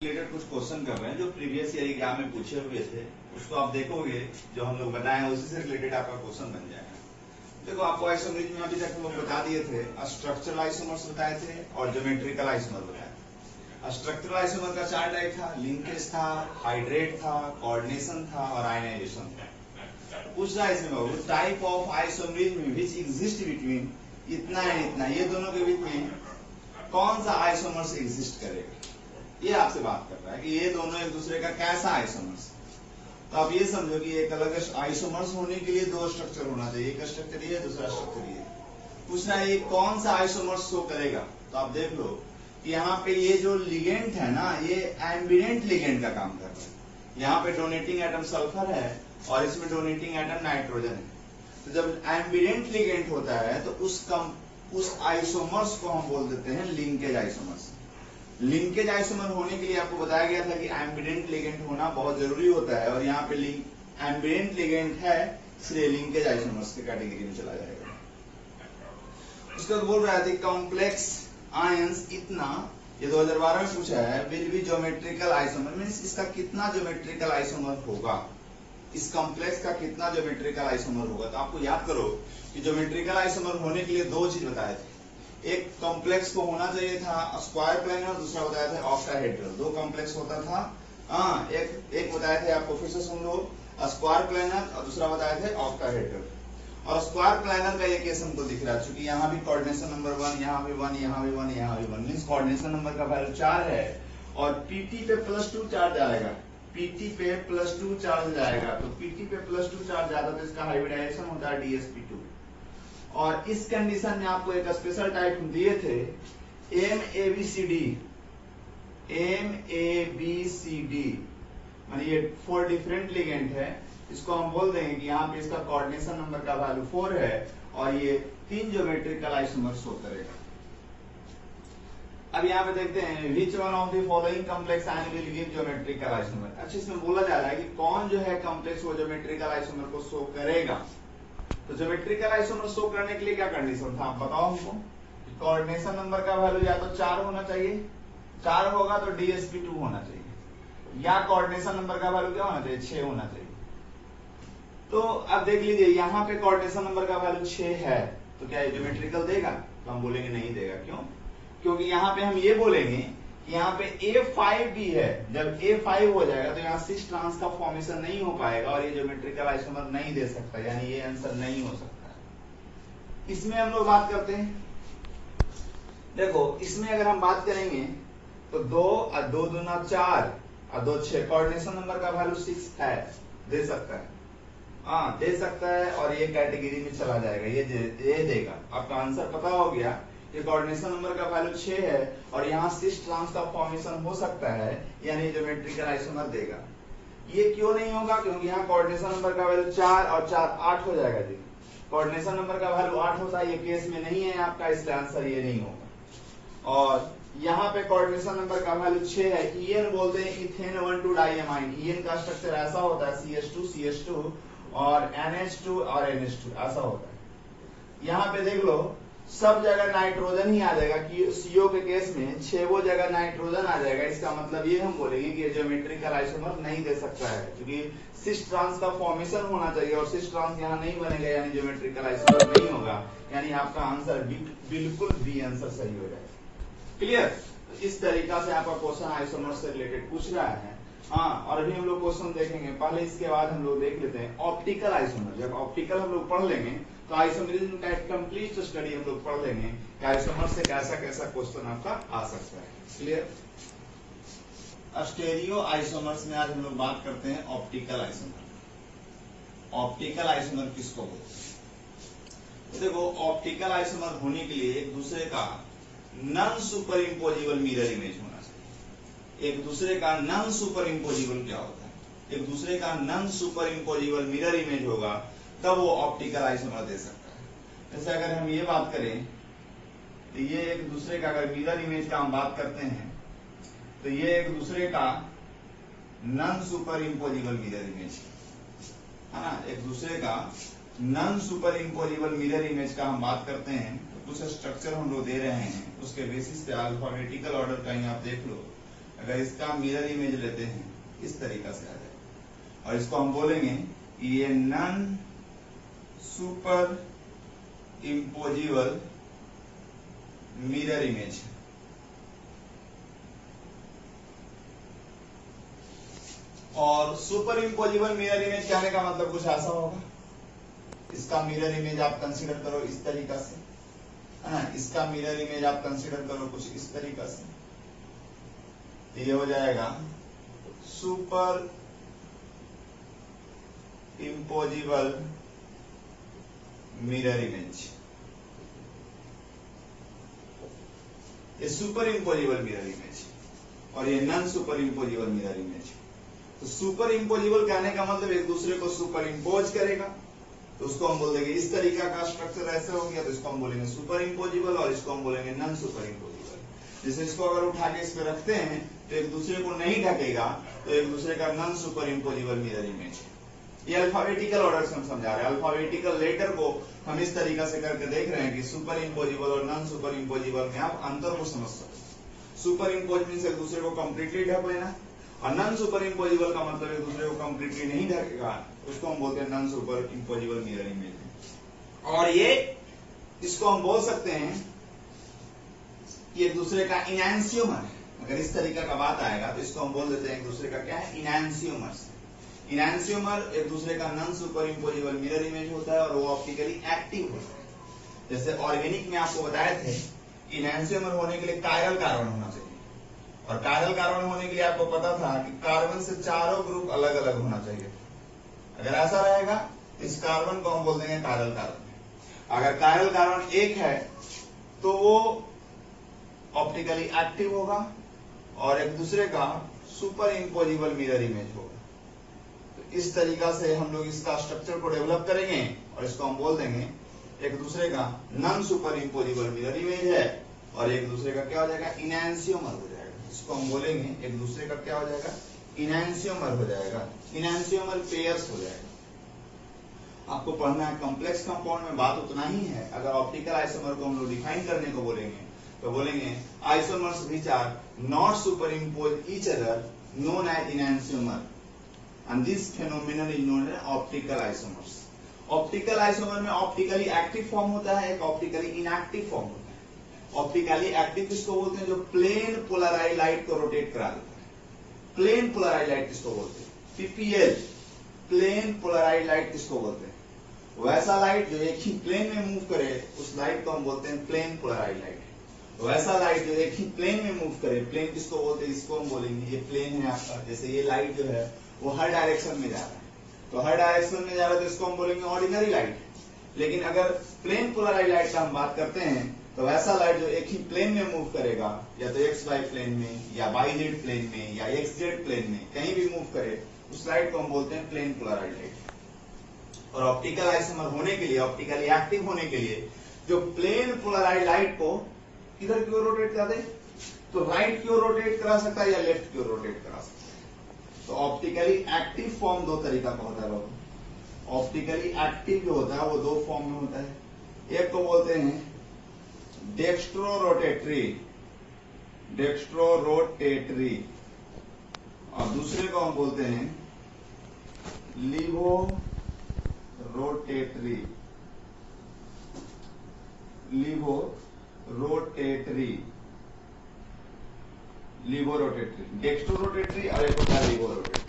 Related कुछ question कर रहे हैं जो प्रीवियस ईयर एग्जाम में पूछे हुए थे, उसको आप देखोगे जो हम लोग बनाए उसी से रिलेटेड आपका क्वेश्चन बन जाएगा। देखो आपको आइसोमरिज में अभी तक हम लोग बता दिए थे, स्ट्रक्चरल आइसोमर्स बताए थे और ज्योमेट्रिकल आइसोमर बताए थे। स्ट्रक्चरल आइसोमर का 4 टाइप था, लिंकेज था, हाइड्रेट था, कोऑर्डिनेशन था और आयनाइजेशन था। पूछ रहा है इसमें type of isomerism which exist between इतना एंड इतना, ये दोनों के बीच में कौन सा आइसोमर्स एग्जिस्ट करेगा, ये आपसे बात कर रहा है कि ये दोनों एक दूसरे का कैसा आइसोमर्स। तो आप ये समझो कि एक अलग आइसोमर्स होने के लिए दो स्ट्रक्चर होना चाहिए, एक स्ट्रक्चर ये दूसरा स्ट्रक्चर ये। पूछना है ये कौन सा आइसोमर्स शो करेगा, तो आप देख लो कि यहाँ पे ये जो लिगेंड है ना, ये एम्बिडेंट लिगेंड का काम कर रहा है। यहाँ पे डोनेटिंग एटम सल्फर है और इसमें डोनेटिंग एटम नाइट्रोजन है। तो जब एम्बिडेंट लिगेंड होता है तो उस आइसोमर्स को हम बोल देते हैं लिंकेज आइसोमर्स। लिंकेज आइसोमर होने के लिए आपको बताया गया था कि एम्बिडेंट लिगेंड होना बहुत जरूरी होता है, और यहाँ पे एम्बिडेंट लिगेंड है, इसलिए लिंकेज आइसोमर्स की कैटेगरी में चला जाएगा। उसके बाद बोल रहा है कॉम्प्लेक्स आयंस इतना, ये 2012 में पूछा है, will be geometrical isomer, means इसका कितना ज्योमेट्रिकल आइसोमर होगा, इस कॉम्प्लेक्स का कितना ज्योमेट्रिकल आइसोमर होगा। तो आपको याद करो कि ज्योमेट्रिकल आइसोमर होने के लिए दो चीज बताए थे, एक कॉम्प्लेक्स को होना चाहिए था स्क्वायर प्लेनर, दूसरा बताया था ऑक्टाहेड्रल। दो कॉम्प्लेक्स होता था, एक बताए थे आपको फिर से सुन लो, स्क्वायर प्लेनर और दूसरा बताए थे ऑक्टाहेड्रल। और स्क्वायर प्लेनर का ये केस हमको दिख रहा है, क्योंकि यहाँ भी कोऑर्डिनेशन नंबर 1, यहाँ भी 1, यहाँ भी 1, यहाँ भी 1, मींस कोऑर्डिनेशन नंबर का वैल्यू 4 है और पीटी पे +2 चार्ज आएगा, पीटी पे +2 चार्ज जाएगा। तो पीटी पे +2 चार्ज ज्यादा तो इसका हाइब्रिडाइजेशन होता है DsP2। और इस कंडीशन में आपको एक स्पेशल टाइप दिए थे MABCD, माने ये 4 डिफरेंट लिगेंड है। इसको हम बोल देंगे कि यहाँ पे इसका कोऑर्डिनेशन नंबर का वैल्यू 4 है और ये 3 ज्योमेट्रिकल आइसोमर शो करेगा। अब यहाँ पे देखते हैं which one of the following complex ion will give geometrical isomer. अच्छा, इसमें बोला जा रहा है कि कौन जो है कॉम्प्लेक्स वो ज्योमेट्रिकल आइसोमर को शो करेगा। तो ज्योमेट्रिकल आइसोमर शो करने के लिए क्या कंडीशन था, आप बताओ हमको। कोऑर्डिनेशन नंबर का वैल्यू या तो 4 होना चाहिए, 4 होगा तो DsP2 होना चाहिए, या कोऑर्डिनेशन नंबर का वैल्यू क्या होना चाहिए, 6 होना चाहिए। तो अब देख लीजिए यहाँ पे कोऑर्डिनेशन नंबर का वैल्यू 6 है, तो क्या ये ज्योमेट्रिकल देगा, तो हम बोलेंगे नहीं देगा। क्यों? क्योंकि यहाँ पे हम ये बोलेंगे कि यहाँ पे A5 भी है, जब A5 हो जाएगा तो यहाँ 6 ट्रांस का फॉर्मेशन नहीं हो पाएगा और ये ज्योमेट्रिकल आइसोमर नहीं दे सकता, यानी ये आंसर नहीं हो सकता। इसमें हम लोग बात करते हैं, देखो इसमें अगर हम बात करेंगे तो 2 और 2 दूना 4 और 2 6, कोऑर्डिनेशन नंबर का वैल्यू 6 है, दे सकता है, हाँ दे सकता है और ये कैटेगरी में चला जाएगा, ये देगा। आपका आंसर पता हो गया, ये कोऑर्डिनेशन नंबर का वैल्यू 6 है और यहाँ 6 ट्रांस का फॉर्मेशन हो सकता है, यानी ज्योमेट्रिकल आइसोमर देगा। ये क्यों नहीं होगा, क्योंकि यहाँ कोऑर्डिनेशन नंबर का वैल्यू 4 और 4 8 हो जाएगा जी। कोऑर्डिनेशन नंबर का वैल्यू 8 होता है, ये केस में नहीं है आपका, इसलिए आंसर ये नहीं होगा। और यहाँ पे कोऑर्डिनेशन नंबर का वैल्यू 6 है, ईएन बोलते हैं इथेन 1,2 डाइएमाइन। ईएन का स्ट्रक्चर ऐसा होता है CH2 CH2 और NH2 और NH2 ऐसा होता है। यहाँ पे देख लो सब जगह नाइट्रोजन ही आ जाएगा, कि CO के केस में 6 जगह नाइट्रोजन आ जाएगा। इसका मतलब ये हम बोलेंगे कि ज्योमेट्रिकल आइसोमर नहीं दे सकता है, क्योंकि 6 ट्रांस का फॉर्मेशन होना चाहिए और 6 ट्रांस यहाँ नहीं बनेगा, यानी ज्योमेट्रिकल आइसोमर नहीं होगा, यानी आपका आंसर बिल्कुल बी आंसर सही हो जाएगा। क्लियर? तो इस तरीका से आपका क्वेश्चन आइसोमर से रिलेटेड पूछ रहा है। हाँ, और अभी हम लोग क्वेश्चन देखेंगे, पहले इसके बाद हम लोग देख लेते हैं ऑप्टिकल आइसोमर। जब ऑप्टिकल हम लोग पढ़ लेंगे तो आइसोमरिज्म का एक कंप्लीट स्टडी हम लोग पढ़ लेंगे कि आइसोमर से कैसा कैसा क्वेश्चन आपका आ सकता है। क्लियर? स्टेरियो आइसोमर्स में आज हम लोग बात करते हैं ऑप्टिकल आइसोमर। ऑप्टिकल आइसोमर किसको बोलते हैं? तो देखो ऑप्टिकल आइसोमर होने के लिए एक दूसरे का non super imposable mirror image होना चाहिए। एक दूसरे का नॉन सुपर इम्पोजिबल क्या होता है, एक दूसरे का non super imposable mirror image होगा तब वो ऑप्टिकल आइसोमर दे सकता है। जैसे अगर हम ये बात करें तो ये एक दूसरे का, अगर मिरर इमेज का हम बात करते हैं तो ये एक दूसरे का non super imposable mirror image है ना, एक दूसरे का non super imposable mirror image का हम बात करते हैं। तो कुछ स्ट्रक्चर हम लोग दे रहे हैं, उसके बेसिस पे अल्फाबेटिकल ऑर्डर का ही आप देख लो। अगर इसका मिरर इमेज लेते हैं इस तरीका से आ जाएगा और इसको हम बोलेंगे ये non super imposable mirror image है। और सुपर इम्पोजिबल मिरर इमेज कहने का मतलब कुछ ऐसा होगा, इसका मिरर इमेज आप कंसीडर करो इस तरीका से, है ना, इसका मिरर इमेज आप कंसीडर करो कुछ इस तरीका से, ये हो जाएगा सुपर इम्पोजिबल मिरर इमेज। ये सुपर इम्पोजिबल मिरर इमेज और ये non super imposable mirror image. तो सुपर इम्पोजिबल कहने का मतलब एक दूसरे को सुपर इम्पोज करेगा, तो उसको हम बोल देंगे इस तरीका का स्ट्रक्चर ऐसे हो गया, तो इसको हम बोलेंगे सुपर इम्पोजिबल और इसको हम बोलेंगे नॉन सुपर इम्पोजिबल। जैसे इसको अगर उठा के इस पे रखते हैं तो एक दूसरे को नहीं ढकेगा, तो एक दूसरे का non super imposable mirror image है। ये अल्फाबेटिकल ऑर्डर से हम समझा रहे हैं, अल्फाबेटिकल लेटर को हम इस तरीका से करके देख रहे हैं कि सुपर इम्पोजिबल और नॉन सुपर इम्पोजिबल में आप अंतर को समझ सकते। सुपर इम्पोज मींस एक दूसरे को कंप्लीटली ढक लेना और नॉन सुपर इम्पोजिबल का मतलब एक दूसरे को कंप्लीटली नहीं ढकेगा, उसको हम बोलते हैं non super imposable mirror image. और ये इसको हम बोल सकते हैं कि एक दूसरे का इनैंसियोमर है। अगर इस तरीका का बात आएगा तो इसको हम बोल देते हैं एक दूसरे का क्या है, इनैंसियोमर। इनैंसियोमर एक दूसरे का non super imposable mirror image होता है और वो ऑप्टिकली एक्टिव होता है। जैसे ऑर्गेनिक में आपको बताए थे इनैंसियोमर होने के लिए कायरल कार्बन होना चाहिए, और कायरल कार्बन होने के लिए आपको पता था कि कार्बन से चारों ग्रुप अलग अलग होना चाहिए। अगर ऐसा रहेगा तो इस कार्बन को हम बोल देंगे कायरल कार्बन। अगर कायरल कार्बन एक है तो वो ऑप्टिकली एक्टिव होगा और एक दूसरे का सुपर इम्पोजिबल मिरर इमेज होगा। तो इस तरीका से हम लोग इसका स्ट्रक्चर को डेवलप करेंगे और इसको हम बोल देंगे एक दूसरे का non super imposable mirror image है और एक दूसरे का क्या हो जाएगा, इनैंसियोमर हो जाएगा। इसको हम बोलेंगे एक दूसरे का क्या हो जाएगा, इनैंसियोमर हो जाएगा, इनैंसियोमर पेयर्स हो जाएगा। आपको पढ़ना है कॉम्प्लेक्स कंपाउंड में बात उतना ही है। अगर ऑप्टिकल आइसोमर को हम लोग डिफाइन करने को बोलेंगे तो बोलेंगे isomers which are not superimpose each other known as enantiomer and this phenomenon is known as optical isomers. Optical isomer में ऑप्टिकली एक्टिव फॉर्म होता है, एक ऑप्टिकली इनएक्टिव फॉर्म होता है। ऑप्टिकली एक्टिव किसको बोलते हैं, जो प्लेन पोलराइज लाइट को रोटेट करा देता है। प्लेन पोलराइज लाइट किसको बोलते हैं, पीपीएल, प्लेन पोलराइज लाइट किसको बोलते हैं, वैसा लाइट जो एक ही प्लेन में मूव करे उस लाइट को हम बोलते हैं प्लेन पोलराइज लाइट। वैसा लाइट जो एक ही प्लेन में मूव करे, प्लेन किसको बोलते हैं, इसको हम बोलेंगे ये प्लेन है आपका। जैसे ये लाइट जो है वो हर डायरेक्शन में जा रहा है, तो हर डायरेक्शन में जा रहा है तो इसको हम बोलेंगे ऑर्डिनरी लाइट। लेकिन अगर प्लेन पोलराइज लाइट का हम बात करते हैं तो वैसा लाइट जो एक ही प्लेन में मूव करेगा, या तो एक्स वाई प्लेन में या वाई जेड प्लेन में या एक्स जेड प्लेन में, कहीं भी मूव करे उस लाइट को हम बोलते हैं प्लेन पोलराइज लाइट। और ऑप्टिकल आइसोमर होने के लिए, ऑप्टिकली एक्टिव होने के लिए जो प्लेन पोलराइज लाइट को किधर की ओर रोटेट करा दे, तो राइट की ओर रोटेट करा सकता है या लेफ्ट की ओर रोटेट करा सकता है। तो ऑप्टिकली एक्टिव फॉर्म दो तरीका का होता है बाबू। ऑप्टिकली एक्टिव जो होता है वो दो फॉर्म में होता है, एक को बोलते हैं डेक्स्ट्रो रोटेटरी और दूसरे को हम बोलते हैं लिवो रोटेटरी। डेक्स्ट्रो रोटेटरी और एक होता है लिवो रोटेटरी।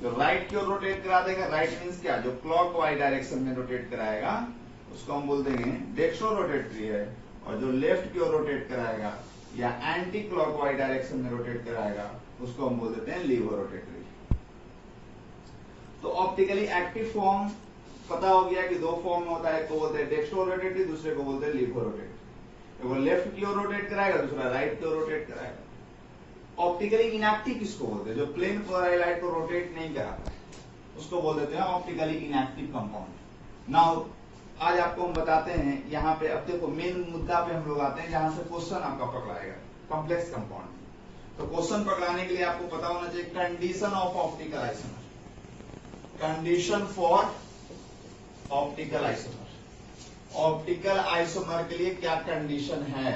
जो राइट की ओर रोटेट करा देगा, राइट मीन्स क्या, जो क्लॉक वाइज डायरेक्शन में रोटेट कराएगा उसको हम बोल देंगे डेक्स्ट्रो रोटेटरी है, और जो लेफ्ट की ओर रोटेट कराएगा या एंटी क्लॉकवाइज डायरेक्शन में रोटेट कराएगा उसको हम बोल देते हैं लीवो रोटेटरी। तो ऑप्टिकली एक्टिव फॉर्म पता हो गया कि दो फॉर्म में होता है, एक को बोलते हैं डेक्स्ट्रो रोटेटरी, दूसरे को बोलते हैं लीवो रोटेटरी। वो लेफ्ट की ओर रोटेट कराएगा, दूसरा राइट की ओर रोटेट कराएगा। ऑप्टिकली इनएक्टिव किसको बोलते हैं, जो प्लेन पोलराइज लाइट को रोटेट नहीं कराता उसको बोल देते हैं ऑप्टिकली इनएक्टिव कंपाउंड। नाउ आज आपको हम बताते हैं, यहाँ पे अब देखो मेन मुद्दा पे हम लोग आते हैं जहां से क्वेश्चन आपका पकड़ाएगा कॉम्प्लेक्स कंपाउंड। तो क्वेश्चन पकड़ाने के लिए आपको पता होना चाहिए condition of optical isomer, condition for optical isomer. Optical isomer के लिए क्या कंडीशन है,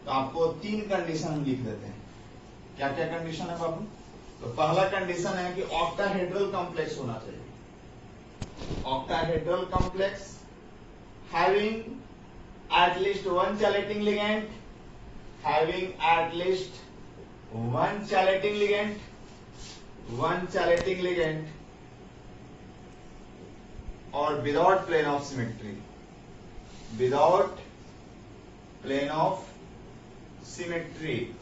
तो आपको तीन कंडीशन हम लिख देते हैं। क्या क्या कंडीशन है बाबू? तो पहला कंडीशन है कि ऑक्टाहेड्रल कॉम्प्लेक्स होना चाहिए। Octahedral complex having at least one chelating ligand, having at least one chelating ligand, one chelating ligand और without plane of symmetry, without plane of symmetry.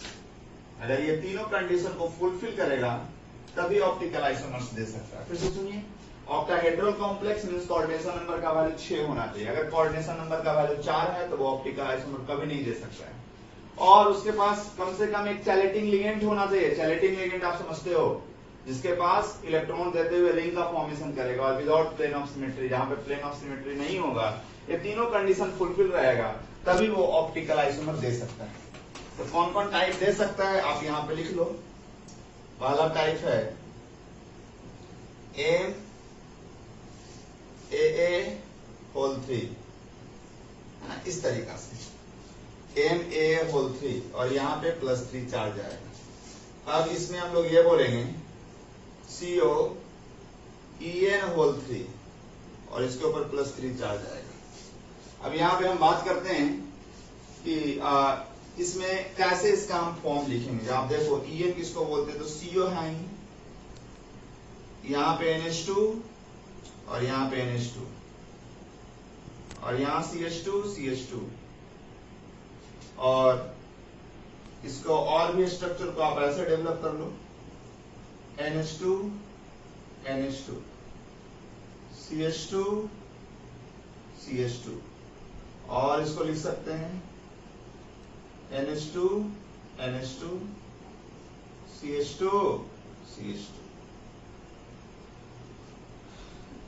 अगर ये तीनों कंडीशन को फुलफिल करेगा तभी ऑप्टिकल आइसोमर्स दे सकता है। फिर से सुनिए, octahedral complex means coordination number का वैल्यू 6 होना चाहिए। अगर कोऑर्डिनेशन नंबर का वैल्यू 4 है तो वो ऑप्टिकल आइसोमर कभी नहीं दे सकता है। और उसके पास कम से कम एक चैलेटिंग लिगेंड होना चाहिए। चैलेटिंग लिगेंड आप समझते हो, जिसके पास इलेक्ट्रॉन देते हुए रिंग का फॉर्मेशन करेगा, और विदाउट प्लेन ऑफ सिमेट्री, जहां पे प्लेन ऑफ सिमेट्री नहीं होगा, ये तीनों कंडीशन फुलफिल रहेगा तभी वो ऑप्टिकल आइसोमर दे सकता है। तो कौन कौन टाइप दे सकता है आप यहां पे लिख लो। पहला टाइप है एम ए होल 3, इस तरीका से एम ए होल 3 और यहाँ पे +3 चार्ज आएगा। अब इसमें हम लोग ये बोलेंगे CO EN होल 3 और इसके ऊपर +3 चार्ज आएगा। अब यहाँ पे हम बात करते हैं कि इसमें कैसे इसका हम फॉर्म लिखेंगे। आप देखो EN किसको बोलते हैं, तो CO है, यहाँ पे NH2 और यहाँ पे NH2 और यहाँ CH2 और इसको और भी स्ट्रक्चर को आप ऐसे डेवलप कर लो, NH2 CH2 और इसको लिख सकते हैं NH2 CH2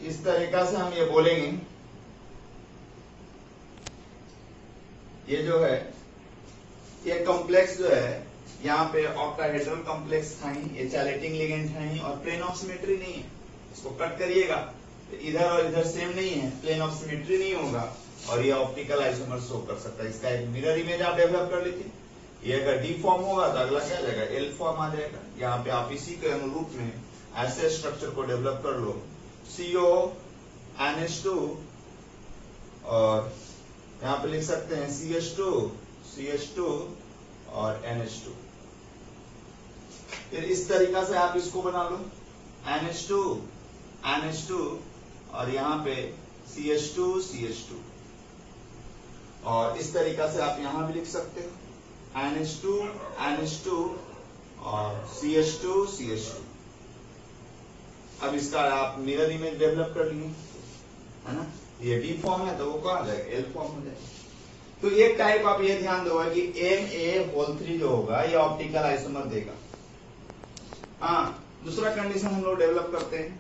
इस तरीका से हम ये बोलेंगे। ये जो है ये कॉम्प्लेक्स जो है यहाँ पे ऑक्टाहेड्रल कॉम्प्लेक्स था ही, ये चैलेटिंग लिगेंड है ही और प्लेन ऑफ सिमेट्री नहीं है। इसको कट करिएगा तो इधर और इधर सेम नहीं है, प्लेन ऑफ सिमेट्री नहीं होगा और ये ऑप्टिकल आइसोमर शो कर सकता है। इसका एक मिरर इमेज आप डेवलप कर लीजिए। ये अगर डी फॉर्म होगा तो अगला क्या जाएगा, एल फॉर्म आ जाएगा। यहाँ पे आप इसी के अनुरूप में ऐसे स्ट्रक्चर को डेवलप कर लो, CO NH2 और यहाँ पे लिख सकते हैं CH2 और NH2। फिर इस तरीका से आप इसको बना लो NH2 और यहाँ पे CH2 और इस तरीका से आप यहाँ भी लिख सकते हो NH2 और CH2। अब इसका आप मिरर इमेज डेवलप कर लिए, है ना। ये डी फॉर्म है तो वो कहाँ जाएगा, एल फॉर्म हो जाएगा। तो एक टाइप आप ये ध्यान दो कि MA होल 3 जो होगा ये ऑप्टिकल आइसोमर देगा। हाँ, दूसरा कंडीशन हम लोग डेवलप करते हैं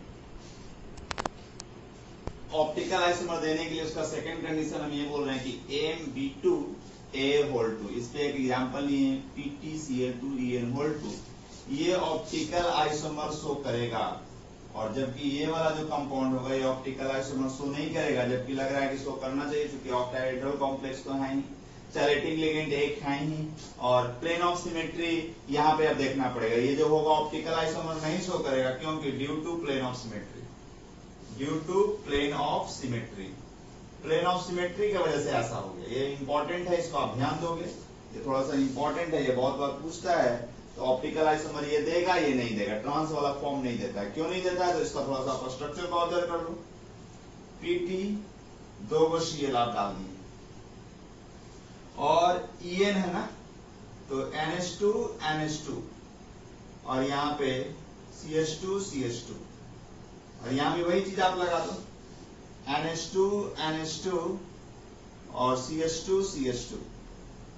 ऑप्टिकल आइसोमर देने के लिए। उसका सेकंड कंडीशन हम ये बोल रहे हैं कि MB2A होल 2। इस पे एक एग्जांपल लिए PTCl2En होल 2, ये ऑप्टिकल आइसोमर शो करेगा। और जबकि ये वाला जो कंपाउंड होगा ये ऑप्टिकल आइसोमर शो नहीं करेगा, जबकि लग रहा है कि शो करना चाहिए, क्योंकि ऑक्टाहेड्रल कॉम्प्लेक्स तो है ही, चैलेटिंग लिगेंड एक है ही और प्लेन ऑफ सिमेट्री यहाँ पे अब देखना पड़ेगा। ये जो होगा ऑप्टिकल आइसोमर नहीं शो करेगा, क्योंकि due to plane of symmetry, plane of symmetry की वजह से ऐसा हो गया। ये इंपॉर्टेंट है, इसको आप ध्यान दोगे, ये थोड़ा सा इंपॉर्टेंट है, ये बहुत बार पूछता है। तो ऑप्टिकल आइसोमर ये देगा, ये नहीं देगा, ट्रांस वाला फॉर्म नहीं देता है। क्यों नहीं देता है, तो इसका थोड़ा सा आप स्ट्रक्चर को ऑब्जर्व कर लो। PT 2 Cl आप डाल दिए और En है ना, तो NH2 और यहाँ पे CH2 और यहाँ भी वही चीज आप लगा दो NH2 और CH2।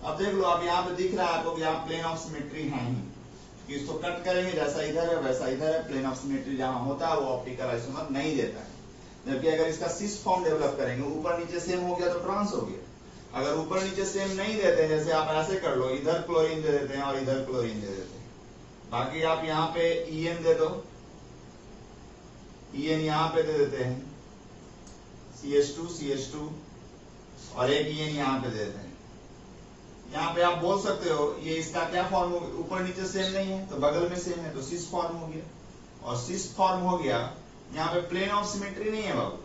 अब देख लो, अब यहाँ पे दिख रहा है आपको कि यहाँ प्लेन ऑफ सिमेट्री है ही, कि इसको कट करेंगे जैसा इधर है वैसा इधर है। प्लेन ऑफ सिमेट्री जहां होता है वो ऑप्टिकल आइसोमर नहीं देता है। जबकि अगर इसका सिस फॉर्म डेवलप करेंगे, ऊपर नीचे सेम हो गया तो ट्रांस हो गया। अगर ऊपर नीचे सेम नहीं देते, जैसे आप ऐसे कर लो, इधर क्लोरीन दे देते हैं और इधर क्लोरीन दे देते हैं, बाकी आप यहाँ पे En दे दो, En यहाँ पे दे देते हैं CH2 और एक En यहाँ पे दे देते हैं, यहाँ पे आप बोल सकते हो ये इसका क्या फॉर्म हो गया, ऊपर नीचे सेम नहीं है तो बगल में सेम है तो सिस फॉर्म हो गया, और सिस फॉर्म हो गया। यहाँ पे प्लेन ऑफ सिमेट्री नहीं है बाबू,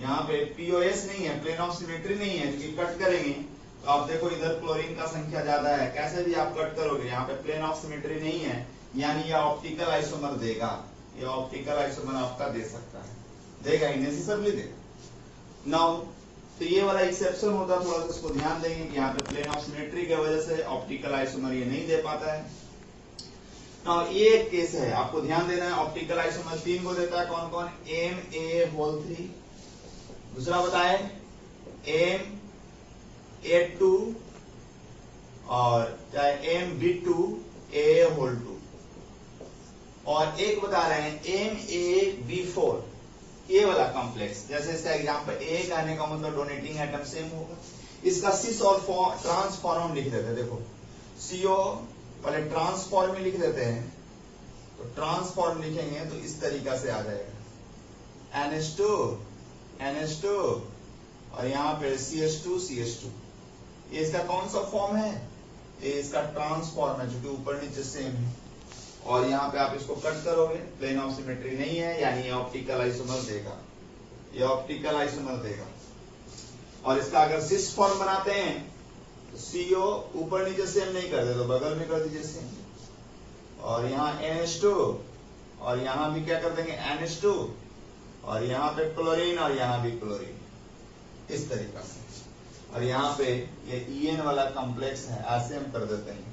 यहाँ पे पीओएस नहीं है, प्लेन ऑफ सिमेट्री नहीं है, क्योंकि कट करेंगे तो आप देखो इधर क्लोरीन का संख्या ज्यादा है, कैसे भी आप कट करोगे यहाँ पे प्लेन ऑफ सिमेट्री नहीं है, यानी ये ऑप्टिकल आइसोमर देगा, ये ऑप्टिकल आइसोमर आपका दे सकता है, देगा ही, नेसेसरली देगा। नाउ तो ये वाला एक्सेप्शन होता, थोड़ा सा इसको ध्यान देंगे कि यहाँ पे प्लेन ऑफ सिमेट्री की वजह से ऑप्टिकल आइसोमर ये नहीं दे पाता है। नाउ ये एक केस है, आपको ध्यान देना है, ऑप्टिकल आइसोमर 3 को देता है, कौन कौन, Ma3, दूसरा बताए Ma2 और चाहे MB2A2, और एक बता रहे हैं MAB4, ये वाला कॉम्प्लेक्स, जैसे इसका एग्जांपल ए कहने का मतलब डोनेटिंग एटम सेम होगा, इसका सिस और ट्रांसफॉर्म लिख देते हैं, देखो CO पहले ट्रांसफॉर्म में लिख देते हैं, तो ट्रांसफॉर्म लिखेंगे तो इस तरीका से आ जाएगा NH2 और यहाँ पे CH2 ये इसका कौन सा फॉर्म है, ये इसका ट्रांसफॉर्म है, जो कि ऊपर नीचे सेम है, और यहाँ पे आप इसको कट करोगे, प्लेन ऑफ सिमेट्री नहीं है, यानी ये ऑप्टिकल आइसोमर देगा, ये ऑप्टिकल आइसोमर देगा। और इसका अगर सिस फॉर्म बनाते हैं तो CO ऊपर नीचे सेम नहीं कर दे तो बगल में कर दीजिए सेम, और यहाँ NH2 और यहाँ भी क्या कर देंगे NH2, और यहाँ पे क्लोरीन और यहाँ भी क्लोरीन, इस तरीका से। और यहाँ पे ये EN वाला कॉम्प्लेक्स है, ऐसे हम कर देते हैं,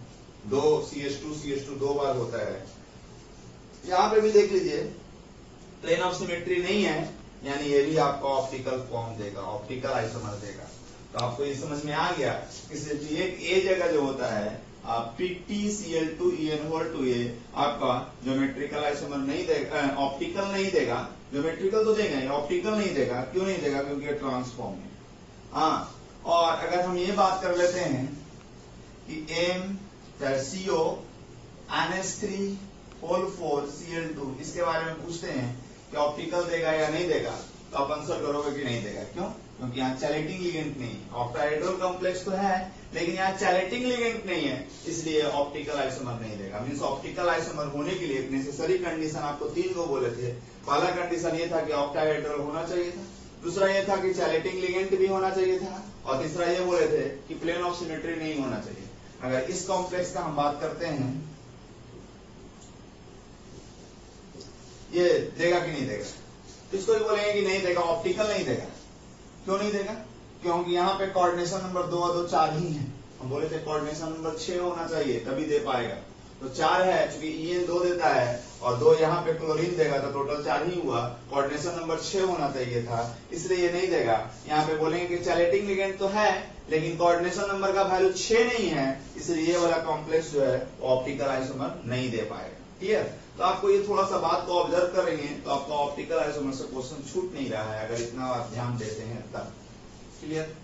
दो CH2 दो बार होता है। यहाँ पे भी देख लीजिए प्लेन ऑफ सिमेट्री नहीं है, यानी ये भी आपको ऑप्टिकल फॉर्म देगा, ऑप्टिकल आइसोमर देगा। तो आपको ये समझ में आ गया कि सिर्फ ये जगह जो होता है PtCl2En2, आपका ज्योमेट्रिकल आइसोमर नहीं देगा, ऑप्टिकल नहीं देगा, ज्योमेट्रिकल तो देगा, ऑप्टिकल नहीं देगा। क्यों नहीं देगा, क्योंकि ये ट्रांसफॉर्म है। हाँ, और अगर हम ये बात कर लेते हैं कि CO NH3 4Cl2, इसके बारे में पूछते हैं कि ऑप्टिकल देगा या नहीं देगा, तो आप आंसर करोगे कि नहीं देगा। क्यों, क्योंकि यहाँ चैलेटिंग लिगेंड नहीं है, ऑक्टाहेड्रल कॉम्प्लेक्स तो है लेकिन यहाँ चैलेटिंग लिगेंड नहीं है, इसलिए ऑप्टिकल आइसोमर नहीं देगा। मींस ऑप्टिकल आइसोमर होने के लिए नेसेसरी कंडीशन आपको 3 को बोले थे। पहला कंडीशन ये था कि ऑक्टाहेड्रल होना चाहिए था, दूसरा ये था कि चैलेटिंग लिगेंड भी होना चाहिए था, और तीसरा ये बोले थे कि प्लेन ऑफ सिमेट्री नहीं होना चाहिए। अगर इस कॉम्प्लेक्स का हम बात करते हैं, ये देगा कि नहीं देगा, तो इसको भी बोलेंगे कि नहीं देगा, ऑप्टिकल नहीं देगा। क्यों नहीं देगा, क्योंकि यहाँ पे कोऑर्डिनेशन नंबर 2 और 2 4 ही है। हम बोले थे कोऑर्डिनेशन नंबर 6 होना चाहिए तभी दे पाएगा, तो 4 है, चूंकि EN 2 देता है और 2 यहाँ पे क्लोरीन देगा तो टोटल 4 ही हुआ, कोऑर्डिनेशन नंबर 6 होना चाहिए था, इसलिए ये नहीं देगा। यहाँ पे बोलेंगे कि चैलेटिंग लिगेंड तो है लेकिन कोऑर्डिनेशन नंबर का वैल्यू 6 नहीं है, इसलिए ये वाला कॉम्प्लेक्स जो है ऑप्टिकल आइसोमर नहीं दे पाएगा। क्लियर, तो आपको ये थोड़ा सा बात को ऑब्जर्व करेंगे तो आपका ऑप्टिकल आइसोमर से क्वेश्चन छूट नहीं रहा है, अगर इतना आप ध्यान देते हैं तब। क्लियर।